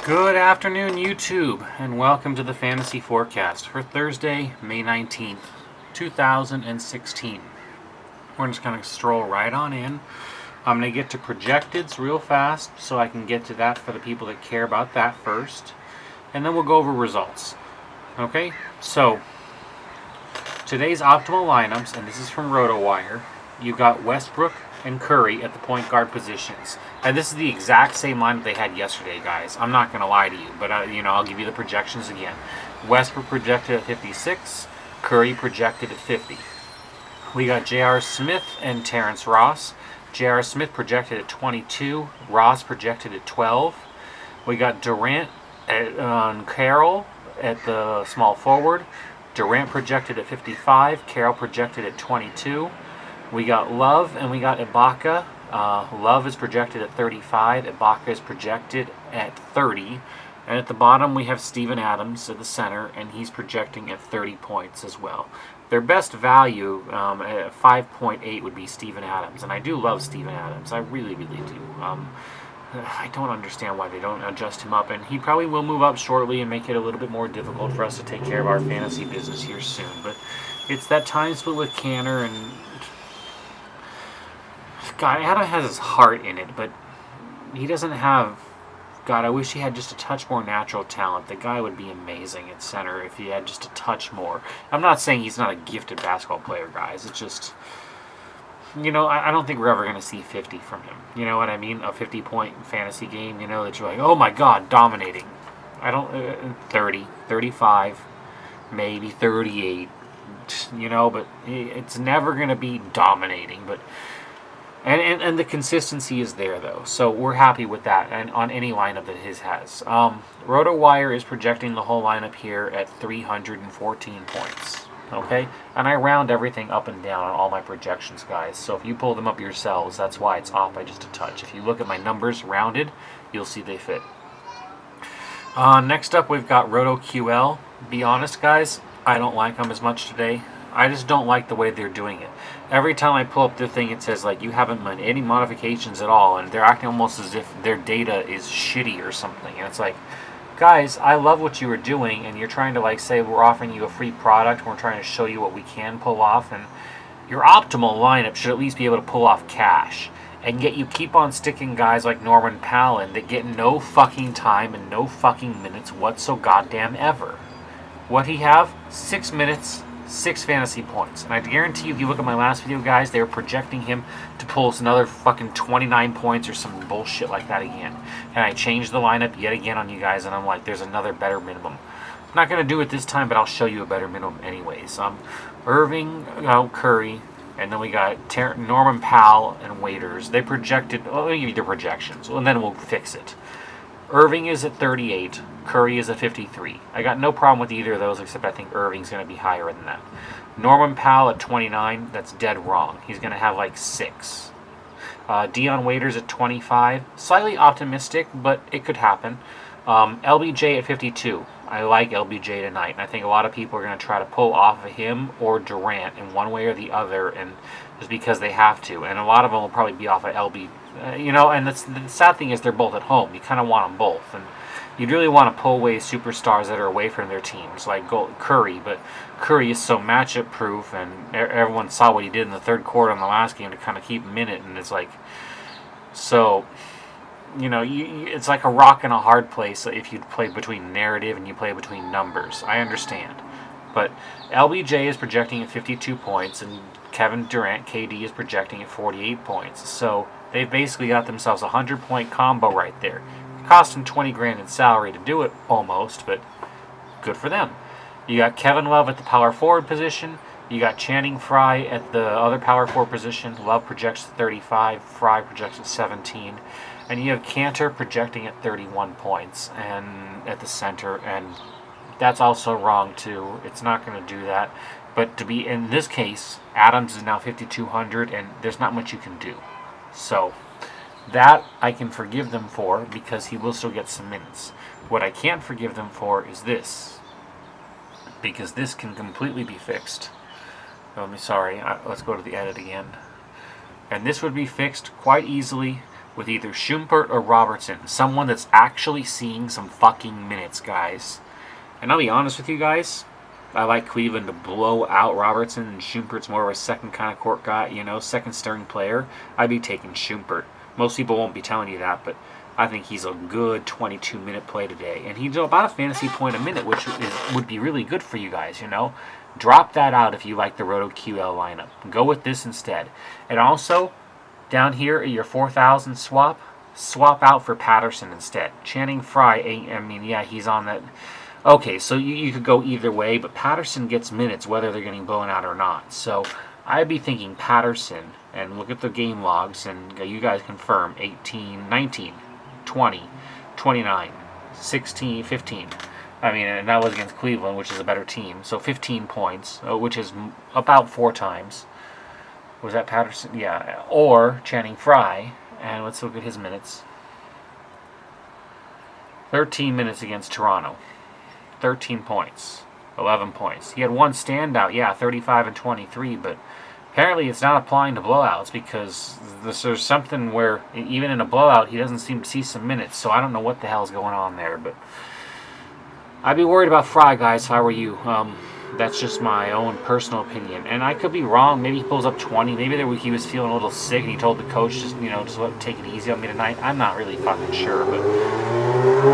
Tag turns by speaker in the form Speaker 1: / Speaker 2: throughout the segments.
Speaker 1: Good afternoon, YouTube, and welcome to the Fantasy Forecast for Thursday, May 19th, 2016. We're just going to stroll right on in. I'm going to get to projecteds real fast so I can get to that for the people that care about that first. And then we'll go over results. Okay, so today's optimal lineups, and this is from RotoWire, you've got Westbrook and Curry at the point guard positions. And this is the exact same lineup they had yesterday, guys. I'm not going to lie to you, but I'll give you the projections again. Westbrook projected at 56, Curry projected at 50. We got J.R. Smith and Terrence Ross. J.R. Smith projected at 22, Ross projected at 12. We got Durant on Carroll at the small forward. Durant projected at 55, Carroll projected at 22. We got Love and we got Ibaka. Love is projected at 35. Ibaka is projected at 30. And at the bottom we have Steven Adams at the center, and he's projecting at 30 points as well. Their best value at 5.8 would be Steven Adams, and I do love Steven Adams. I really, really do. I don't understand why they don't adjust him up, and he probably will move up shortly and make it a little bit more difficult for us to take care of our fantasy business here soon. But it's that time split with Canner, and God, Adam has his heart in it, but he doesn't have... God, I wish he had just a touch more natural talent. The guy would be amazing at center if he had just a touch more. I'm not saying he's not a gifted basketball player, guys. It's just... I don't think we're ever going to see 50 from him. You know what I mean? A 50-point fantasy game, that you're like, oh my God, dominating. I don't... 30, 35, maybe 38, but it's never going to be dominating, but... And the consistency is there, though, so we're happy with that, and on any lineup that his has. RotoWire is projecting the whole lineup here at 314 points, okay? And I round everything up and down on all my projections, guys, so if you pull them up yourselves, that's why it's off by just a touch. If you look at my numbers rounded, you'll see they fit. Next up, we've got RotoQL. Be honest, guys, I don't like them as much today. I just don't like the way they're doing it. Every time I pull up their thing, it says, you haven't made any modifications at all, and they're acting almost as if their data is shitty or something. And it's like, guys, I love what you were doing, and you're trying to, say we're offering you a free product, and we're trying to show you what we can pull off, and your optimal lineup should at least be able to pull off cash. And yet you keep on sticking guys like Norman Powell that get no fucking time and no fucking minutes whatsoever ever. What he have? 6 minutes, 6 fantasy points. And I guarantee you, if you look at my last video, guys, they were projecting him to pull us another fucking 29 points or some bullshit like that again. And I changed the lineup yet again on you guys, and I'm like, there's another better minimum. I'm not going to do it this time, but I'll show you a better minimum anyways. Irving, Curry, and then we got Norman Powell and Waiters. They projected, let me give you their projections, and then we'll fix it. Irving is at 38. Curry is at 53. I got no problem with either of those, except I think Irving's going to be higher than that. Norman Powell at 29, that's dead wrong. He's going to have 6. Dion Waiters at 25, slightly optimistic, but it could happen. LBJ at 52. I like LBJ tonight, and I think a lot of people are going to try to pull off of him or Durant in one way or the other, and just because they have to. And a lot of them will probably be off of LB. And the sad thing is they're both at home. You kind of want them both, and you'd really want to pull away superstars that are away from their teams, like Curry, but Curry is so matchup proof, and everyone saw what he did in the third quarter in the last game to kind of keep him in it, and it's so, it's like a rock and a hard place if you play between narrative and you play between numbers. I understand, but LBJ is projecting at 52 points, and Kevin Durant, KD, is projecting at 48 points, so they've basically got themselves a 100-point combo right there. Cost him $20,000 in salary to do it, almost, but good for them. You got Kevin Love at the power forward position. You got Channing Frye at the other power forward position. Love projects at 35. Frye projects at 17. And you have Cantor projecting at 31 points and at the center, and that's also wrong too. It's not going to do that. But to be in this case, Adams is now 5,200, and there's not much you can do. So that I can forgive them for, because he will still get some minutes. What I can't forgive them for is this, because this can completely be fixed. Let's go to the edit again. And this would be fixed quite easily with either Schumpert or Robertson. Someone that's actually seeing some fucking minutes, guys. And I'll be honest with you guys, I like Cleveland to blow out Robertson, and Schumpert's more of a second kind of court guy, second string player. I'd be taking Schumpert. Most people won't be telling you that, but I think he's a good 22-minute play today. And he's about a fantasy point a minute, which would be really good for you guys, Drop that out if you like the Roto QL lineup. Go with this instead. And also, down here at your 4,000 swap out for Patterson instead. Channing Frye, he's on that. Okay, so you could go either way, but Patterson gets minutes whether they're getting blown out or not. So I'd be thinking Patterson, and look at the game logs, and you guys confirm 18, 19, 20, 29, 16, 15. And that was against Cleveland, which is a better team. So 15 points, which is about 4 times. Was that Patterson? Yeah. Or Channing Frye. And let's look at his minutes. 13 minutes against Toronto. 13 points. 11 points. He had one standout, 35 and 23, but apparently it's not applying to blowouts because there's something where, even in a blowout, he doesn't seem to see some minutes. So I don't know what the hell's going on there, but I'd be worried about Frye, guys, if I were you. That's just my own personal opinion. And I could be wrong. Maybe he pulls up 20. Maybe he was feeling a little sick and he told the coach, just take it easy on me tonight. I'm not really fucking sure. But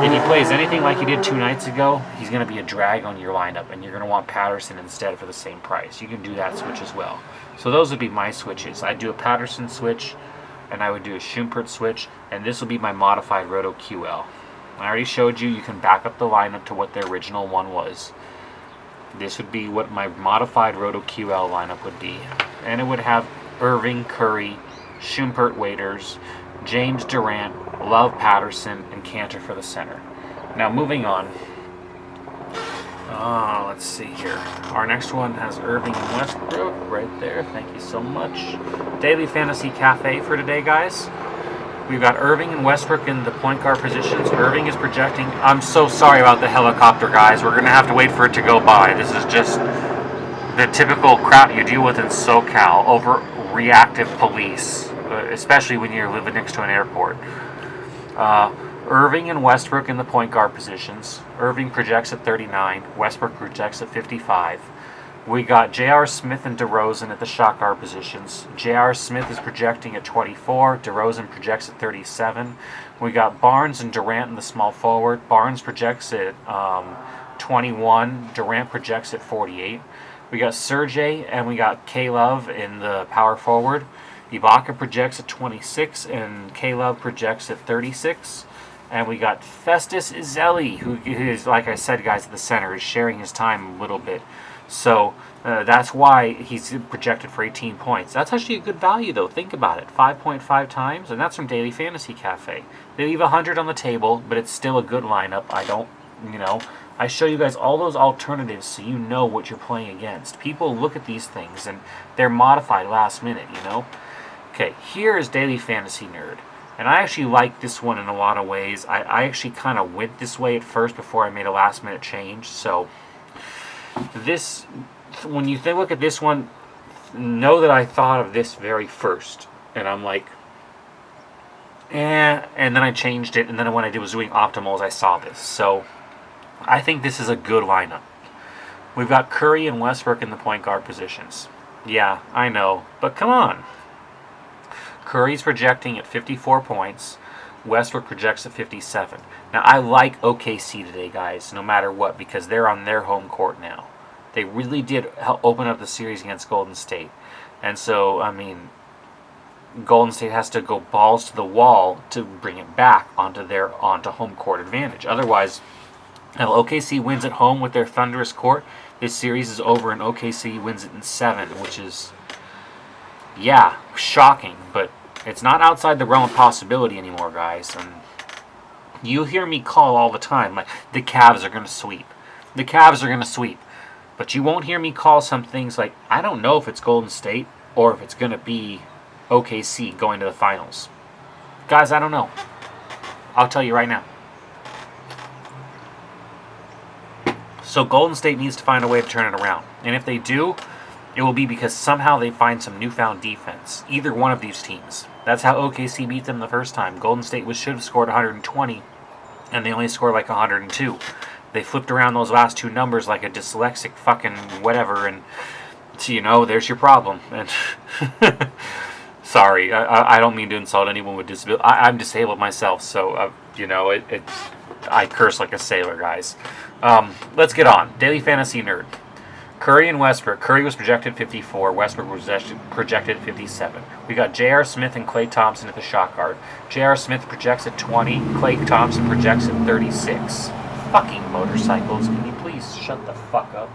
Speaker 1: if he plays anything like he did 2 nights ago, he's going to be a drag on your lineup. And you're going to want Patterson instead for the same price. You can do that switch as well. So those would be my switches. I'd do a Patterson switch, and I would do a Schumpert switch. And this will be my modified Roto QL. I already showed you can back up the lineup to what the original one was. This would be what my modified Roto QL lineup would be. And it would have Irving, Curry, Schumpert, Waiters, James Durant, Love, Patterson, and Cantor for the center. Now moving on. Let's see here. Our next one has Irving and Westbrook right there. Thank you so much. Daily Fantasy Cafe for today, guys. We've got Irving and Westbrook in the point guard positions. Irving is projecting. I'm so sorry about the helicopter, guys. We're going to have to wait for it to go by. This is just the typical crap you deal with in SoCal. Overreactive police, especially when you're living next to an airport. Irving and Westbrook in the point guard positions. Irving projects at 39. Westbrook projects at 55. We got J.R. Smith and DeRozan at the shot guard positions. J.R. Smith is projecting at 24. DeRozan projects at 37. We got Barnes and Durant in the small forward. Barnes projects at 21. Durant projects at 48. We got Sergey and we got K-Love in the power forward. Ibaka projects at 26 and K-Love projects at 36. And we got Festus Ezeli, who is, like I said, guys, at the center, is sharing his time a little bit. So that's why he's projected for 18 points. That's actually a good value, though. Think about it. 5.5 times, and that's from Daily Fantasy Cafe. They leave 100 on the table, but it's still a good lineup. I show you guys all those alternatives so you know what you're playing against. People look at these things, and they're modified last minute, Okay, here is Daily Fantasy Nerd. And I actually like this one in a lot of ways. I actually kind of went this way at first before I made a last-minute change, so this, when you look at this one, know that I thought of this very first, and I'm like, and then I changed it, and then when I was doing optimals, I saw this. So I think this is a good lineup. We've got Curry and Westbrook in the point guard positions. Yeah, I know, but come on. Curry's projecting at 54 points. Westbrook projects at 57. Now, I like OKC today, guys, no matter what, because they're on their home court now. They really did help open up the series against Golden State. And so, Golden State has to go balls to the wall to bring it back onto home court advantage. Otherwise, if OKC wins at home with their thunderous court, this series is over and OKC wins it in 7, which is, shocking, but it's not outside the realm of possibility anymore, guys. And you hear me call all the time, like, the Cavs are going to sweep. The Cavs are going to sweep. But you won't hear me call some things like, I don't know if it's Golden State or if it's going to be OKC going to the finals. Guys, I don't know. I'll tell you right now. So Golden State needs to find a way to turn it around. And if they do, it will be because somehow they find some newfound defense. Either one of these teams. That's how OKC beat them the first time. Golden State should have scored 120, and they only scored like 102. They flipped around those last two numbers like a dyslexic fucking whatever, and so, there's your problem. And sorry, I don't mean to insult anyone with disability. I'm disabled myself, so I curse like a sailor, guys. Let's get on. Daily Fantasy Nerd. Curry and Westbrook. Curry was projected 54. Westbrook was projected 57. We got J.R. Smith and Klay Thompson at the shot guard. J.R. Smith projects at 20. Klay Thompson projects at 36. Fucking motorcycles. Can you please shut the fuck up?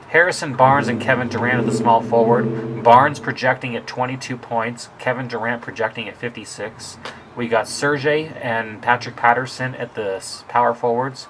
Speaker 1: Harrison Barnes and Kevin Durant at the small forward. Barnes projecting at 22 points. Kevin Durant projecting at 56. We got Serge and Patrick Patterson at the power forwards.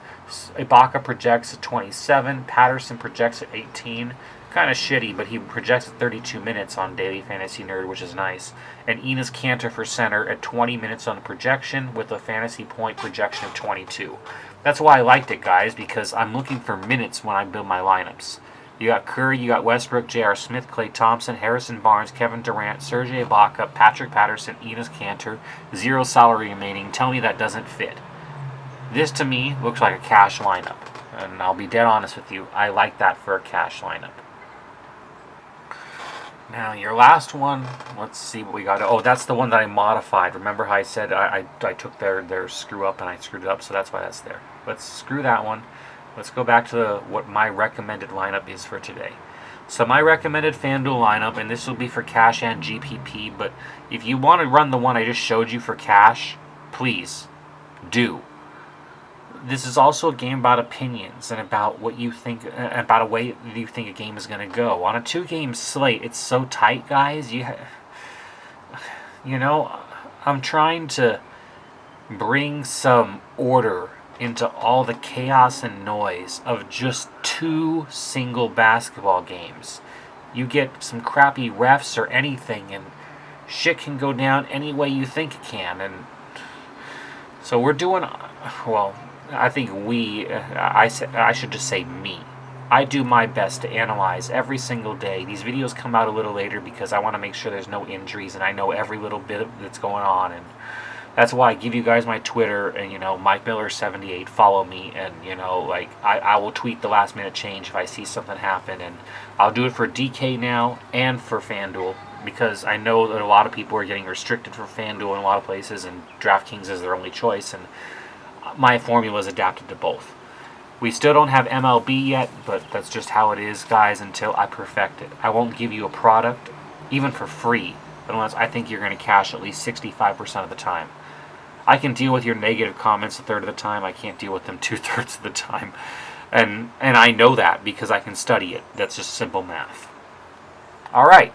Speaker 1: Ibaka projects at 27. Patterson projects at 18. Kind of shitty, but he projects at 32 minutes on Daily Fantasy Nerd, which is nice. And Enes Kanter for center at 20 minutes on the projection with a fantasy point projection of 22. That's why I liked it, guys, because I'm looking for minutes when I build my lineups. You got Curry, you got Westbrook, J.R. Smith, Klay Thompson, Harrison Barnes, Kevin Durant, Serge Ibaka, Patrick Patterson, Enes Kanter, 0 salary remaining. Tell me that doesn't fit. This, to me, looks like a cash lineup. And I'll be dead honest with you. I like that for a cash lineup. Now, your last one, let's see what we got. Oh, that's the one that I modified. Remember how I said I took their screw up and I screwed it up, so that's why that's there. Let's screw that one. Let's go back to what my recommended lineup is for today. So my recommended FanDuel lineup, and this will be for cash and GPP, but if you want to run the one I just showed you for cash, please do. This is also a game about opinions and about what you think, about a way that you think a game is going to go. On a 2-game slate, it's so tight, guys. I'm trying to bring some order into all the chaos and noise of just 2 single basketball games. You get some crappy refs or anything, and shit can go down any way you think it can. And so we're doing, well, I think I should just say me. I do my best to analyze every single day. These videos come out a little later because I want to make sure there's no injuries and I know every little bit that's going on. And that's why I give you guys my Twitter and, Mike Miller78, follow me. And, I will tweet the last minute change if I see something happen. And I'll do it for DK now and for FanDuel because I know that a lot of people are getting restricted for FanDuel in a lot of places and DraftKings is their only choice. And my formula is adapted to both. We still don't have MLB yet, but that's just how it is, guys, until I perfect it. I won't give you a product, even for free, unless I think you're going to cash at least 65% of the time. I can deal with your negative comments a third of the time. I can't deal with them 2/3 of the time. And I know that because I can study it. That's just simple math. All right.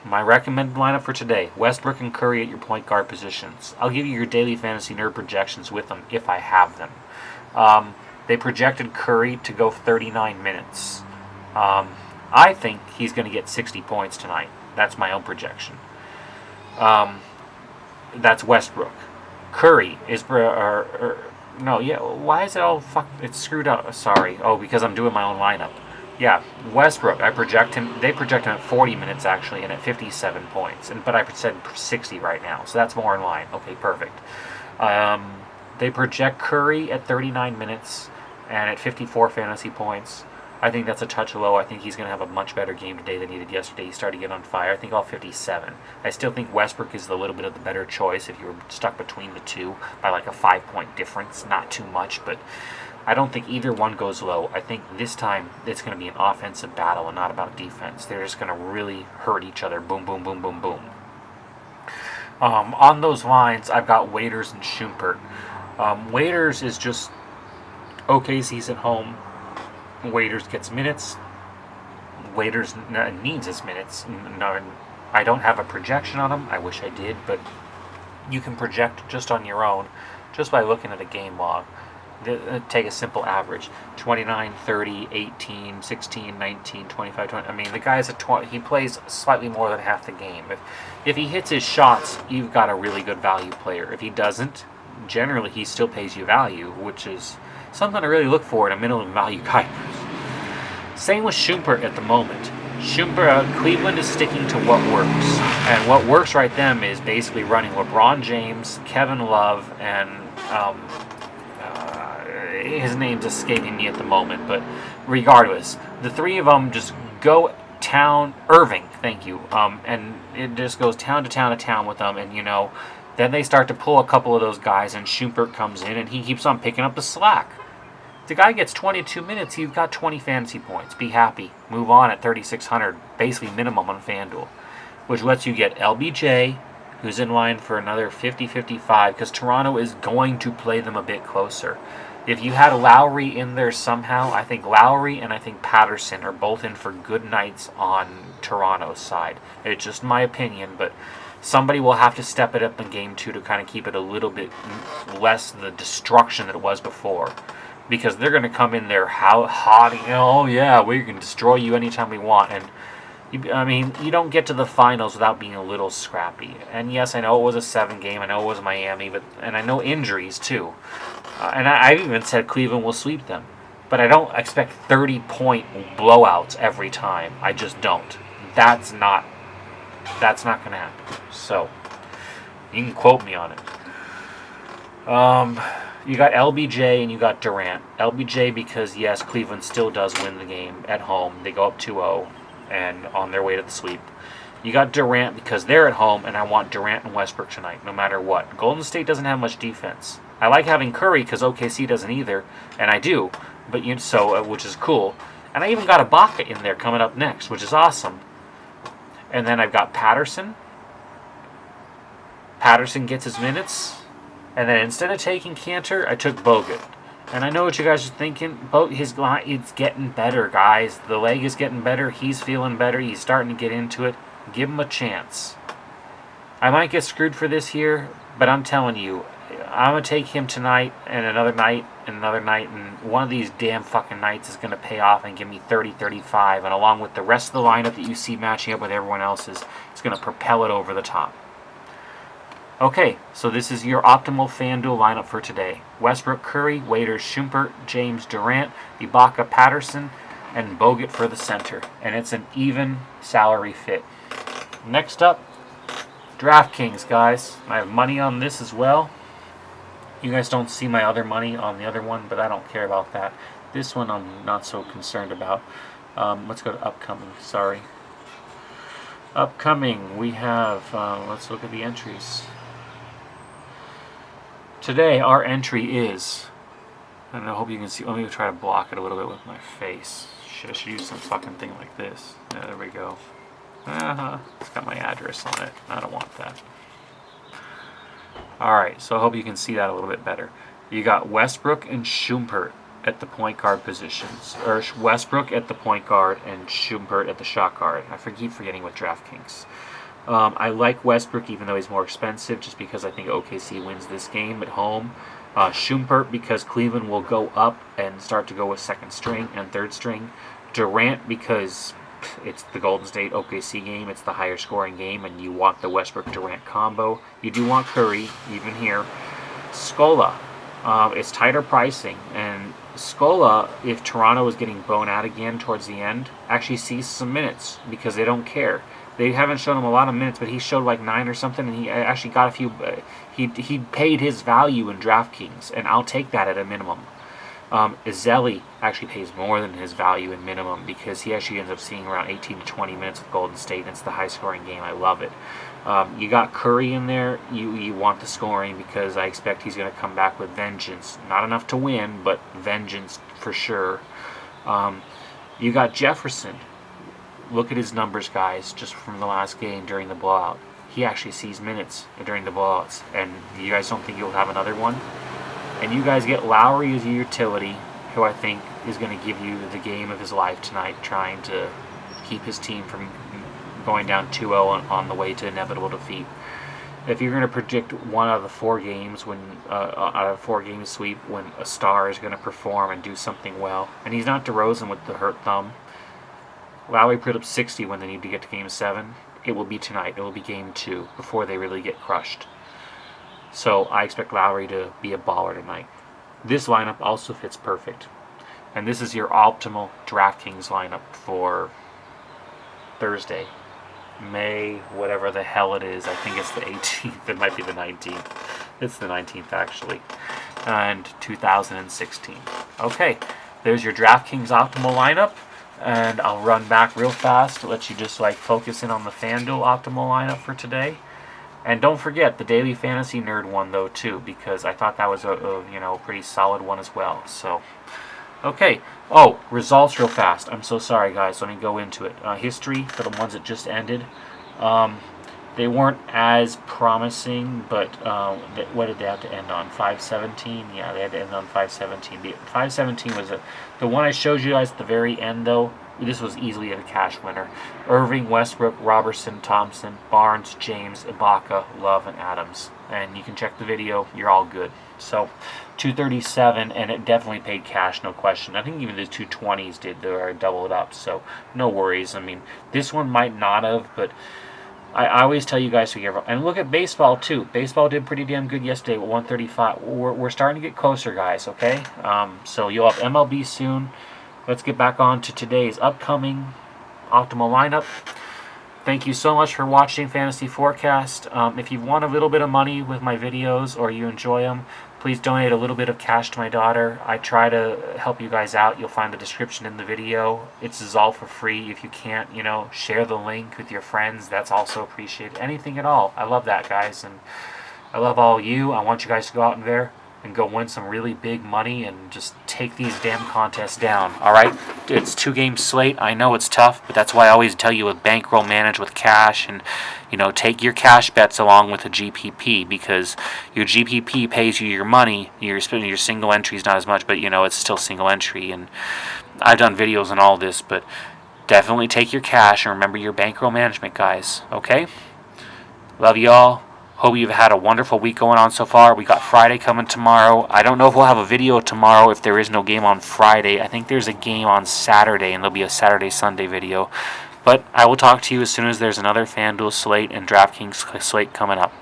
Speaker 1: My recommended lineup for today, Westbrook and Curry at your point guard positions. I'll give you your Daily Fantasy Nerd projections with them if I have them. They projected Curry to go 39 minutes. I think he's going to get 60 points tonight. That's my own projection. That's Westbrook. Curry is... why is it all it's screwed up? Sorry. Oh, because I'm doing my own lineup. Yeah, Westbrook, they project him at 40 minutes, actually, and at 57 points. But I said 60 right now, so that's more in line. Okay, perfect. They project Curry at 39 minutes and at 54 fantasy points. I think that's a touch low. I think he's going to have a much better game today than he did yesterday. He started to get on fire. I think all 57. I still think Westbrook is a little bit of the better choice if you were stuck between the two by like a 5-point difference. Not too much, but I don't think either one goes low. I think this time it's going to be an offensive battle and not about defense. They're just going to really hurt each other. Boom, boom, boom, boom, boom. On those lines, I've got Waiters and Schumpert. Waiters is just OKC's at home. Waiters gets minutes. Waiters needs his minutes. No, I don't have a projection on him. I wish I did, but you can project just on your own, just by looking at a game log. Take a simple average. 29, 30, 18, 16, 19, 25, 20. I mean, the guy's at 20. He plays slightly more than half the game. If he hits his shots, you've got a really good value player. If he doesn't, generally he still pays you value, which is something to really look for in a minimum value guy. Same with Schumpert at the moment. Cleveland is sticking to what works. And what works right them is basically running LeBron James, Kevin Love, and his name's escaping me at the moment. But regardless, the three of them just go town. Irving, thank you. And it just goes town to town to town with them. And, then they start to pull a couple of those guys, and Schumpert comes in, and he keeps on picking up the slack. The guy gets 22 minutes, you've got 20 fantasy points. Be happy. Move on at 3,600, basically minimum on FanDuel, which lets you get LBJ, who's in line for another 50-55, because Toronto is going to play them a bit closer. If you had Lowry in there somehow, I think Lowry and I think Patterson are both in for good nights on Toronto's side. It's just my opinion, but somebody will have to step it up in Game 2 to kind of keep it a little bit less the destruction that it was before. Because they're going to come in there hot, oh yeah, we can destroy you anytime we want. And, you don't get to the finals without being a little scrappy. And yes, I know it was a 7-game, I know it was Miami, and I know injuries too. And I even said Cleveland will sweep them. But I don't expect 30-point blowouts every time. I just don't. That's not going to happen. So, you can quote me on it. You got LBJ and you got Durant. LBJ because, yes, Cleveland still does win the game at home. They go up 2-0 and on their way to the sweep. You got Durant because they're at home, and I want Durant and Westbrook tonight, no matter what. Golden State doesn't have much defense. I like having Curry because OKC doesn't either, and I do, but which is cool. And I even got Ibaka in there coming up next, which is awesome. And then I've got Patterson. Patterson gets his minutes. And then instead of taking Cantor, I took Bogut. And I know what you guys are thinking. It's getting better, guys. The leg is getting better. He's feeling better. He's starting to get into it. Give him a chance. I might get screwed for this here, but I'm telling you, I'm going to take him tonight and another night and another night. And one of these damn fucking nights is going to pay off and give me 30-35. And along with the rest of the lineup that you see matching up with everyone else's, it's going to propel it over the top. Okay, so this is your optimal FanDuel lineup for today. Westbrook, Curry, Waiters, Schumpert, James, Durant, Ibaka, Patterson, and Bogut for the center. And it's an even salary fit. Next up, DraftKings, guys. I have money on this as well. You guys don't see my other money on the other one, but I don't care about that. This one I'm not so concerned about. Let's go to upcoming. Sorry. Upcoming, we have, let's look at the entries. Today, our entry is, and I hope you can see, let me try to block it a little bit with my face. I should use some fucking thing like this. Yeah, there we go. It's got my address on it. I don't want that. Alright, so I hope you can see that a little bit better. You got Westbrook and Schumpert at the point guard positions. Or Westbrook at the point guard and Schumpert at the shot guard. I keep forgetting with DraftKings. I like Westbrook even though he's more expensive just because I think OKC wins this game at home. Schumpert because Cleveland will go up and start to go with second string and third string. Durant because it's the Golden State OKC game. It's the higher scoring game and you want the Westbrook-Durant combo. You do want Curry even here. Scola. It's tighter pricing and Scola, if Toronto is getting blown out again towards the end, actually sees some minutes because they don't care. They haven't shown him a lot of minutes, but he showed like 9 or something, and he actually got a few. He paid his value in DraftKings, and I'll take that at a minimum. Ezeli actually pays more than his value in minimum because he actually ends up seeing around 18 to 20 minutes with Golden State, and it's the high-scoring game. I love it. You got Curry in there. You want the scoring because I expect he's going to come back with vengeance. Not enough to win, but vengeance for sure. You got Jefferson. Look at his numbers, guys, just from the last game during the blowout. He actually sees minutes during the blowouts. And you guys don't think you'll have another one? And you guys get Lowry as your utility, who I think is going to give you the game of his life tonight, trying to keep his team from going down 2-0 on the way to inevitable defeat. If you're going to predict one out of the 4 games, out of a 4-game sweep, when a star is going to perform and do something well, and he's not DeRozan with the hurt thumb. Lowry put up 60 when they need to get to Game 7. It will be tonight. It will be Game 2 before they really get crushed. So I expect Lowry to be a baller tonight. This lineup also fits perfect. And this is your optimal DraftKings lineup for Thursday. May, whatever the hell it is. I think it's the 18th. It might be the 19th. It's the 19th, actually. And 2016. Okay, there's your DraftKings optimal lineup. And I'll run back real fast to let you just like focus in on the FanDuel optimal lineup for today. And don't forget the Daily Fantasy Nerd one though too, because I thought that was a pretty solid one as well. So, okay. Oh, results real fast. I'm so sorry, guys. Let me go into it. History for the ones that just ended. They weren't as promising, but what did they have to end on? 517? Yeah, they had to end on 517. 517 was the one I showed you guys at the very end, though. This was easily a cash winner. Irving, Westbrook, Robertson, Thompson, Barnes, James, Ibaka, Love, and Adams. And you can check the video. You're all good. So, 237, and it definitely paid cash, no question. I think even the 220s did. They were double it up, so no worries. I mean, this one might not have, but I always tell you guys to be careful. And look at baseball, too. Baseball did pretty damn good yesterday with 135. We're starting to get closer, guys, okay? So you'll have MLB soon. Let's get back on to today's upcoming optimal lineup. Thank you so much for watching Fantasy Forecast. If you want a little bit of money with my videos or you enjoy them, please donate a little bit of cash to my daughter. I try to help you guys out. You'll find the description in the video. It's all for free. If you can't, share the link with your friends. That's also appreciated. Anything at all. I love that, guys. And I love all of you. I want you guys to go out in there and go win some really big money and just take these damn contests down. All right? It's 2-game slate. I know it's tough, but that's why I always tell you with bankroll manage with cash and take your cash bets along with the GPP, because your GPP pays you your money. Your single entry is not as much, but it's still single entry. And I've done videos on all this, but definitely take your cash and remember your bankroll management, guys. Okay? Love y'all. Hope you've had a wonderful week going on so far. We got Friday coming tomorrow. I don't know if we'll have a video tomorrow if there is no game on Friday. I think there's a game on Saturday, and there'll be a Saturday-Sunday video. But I will talk to you as soon as there's another FanDuel slate and DraftKings slate coming up.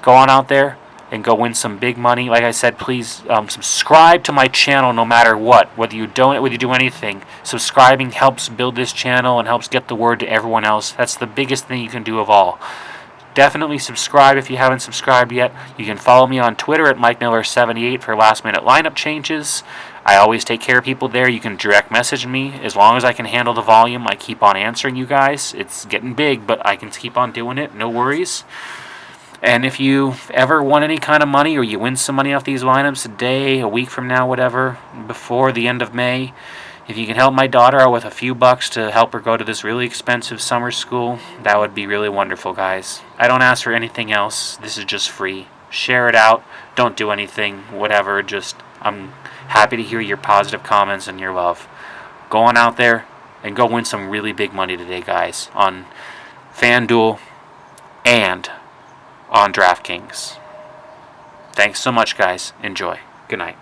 Speaker 1: Go on out there and go win some big money. Like I said, please subscribe to my channel no matter what. Whether you donate, whether you do anything. Subscribing helps build this channel and helps get the word to everyone else. That's the biggest thing you can do of all. Definitely subscribe if you haven't subscribed yet. You can follow me on Twitter at MikeMiller78 for last-minute lineup changes. I always take care of people there. You can direct message me. As long as I can handle the volume, I keep on answering you guys. It's getting big, but I can keep on doing it. No worries. And if you ever won any kind of money or you win some money off these lineups a day, a week from now, whatever, before the end of May, if you can help my daughter out with a few bucks to help her go to this really expensive summer school, that would be really wonderful, guys. I don't ask for anything else. This is just free. Share it out. Don't do anything. Whatever. I'm happy to hear your positive comments and your love. Go on out there and go win some really big money today, guys, on FanDuel and on DraftKings. Thanks so much, guys. Enjoy. Good night.